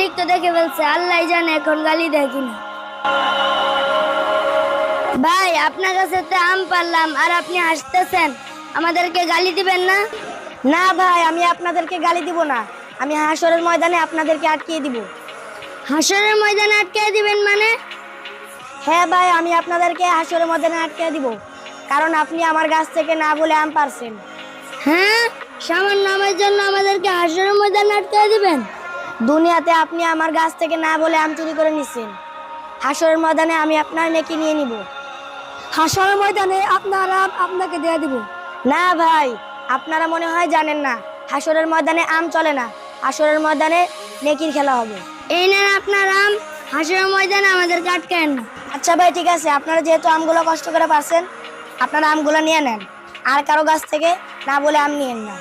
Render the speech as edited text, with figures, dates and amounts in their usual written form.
মালিক তো দেখে ফেলছে, আল্লাহ জানে এখন গালি দেয় কিনা। ভাই আপনার কাছে তো আম পারলাম আর আপনি হাসতেছেন, আমাদেরকে গালি দিবেন না? না ভাই, আমি আপনাদেরকে গালি দিব না, আমি হাসরের ময়দানে আপনাদেরকে আটকিয়ে দিব। হাসরের ময়দানে আটকে দিবেন মানে? হ্যাঁ ভাই, আমি আপনাদেরকে হাসরের ময়দানে আটকিয়ে দিব, কারণ আপনি আমার গাছ থেকে না বলে আম পারছেন। হ্যাঁ, সামান্য আমের জন্য আমাদেরকে হাসরের ময়দানে আটকে দিবেন? দুনিয়াতে আপনি আমার গাছ থেকে না বলে আম চুরি করে নিছেন, হাসরের ময়দানে আমি আপনার নেকি নিয়ে নিব। হাসরের ময়দানে আপনার আম আপনাকে দিয়ে দিব? না ভাই, আপনারা মনে হয় জানেন না, হাসরের ময়দানে আম চলে না, হাসরের ময়দানে নেকির খেলা হবে। এই নেন আপনার আম, হাসরের ময়দানে আমাদেরকে আটকেন না। আচ্ছা ভাই, ঠিক আছে, আপনারা যেহেতু আমগুলো কষ্ট করে পাচ্ছেন, আপনারা আমগুলো নিয়ে নেন, আর কারো গাছ থেকে না বলে আম নিয়েন না।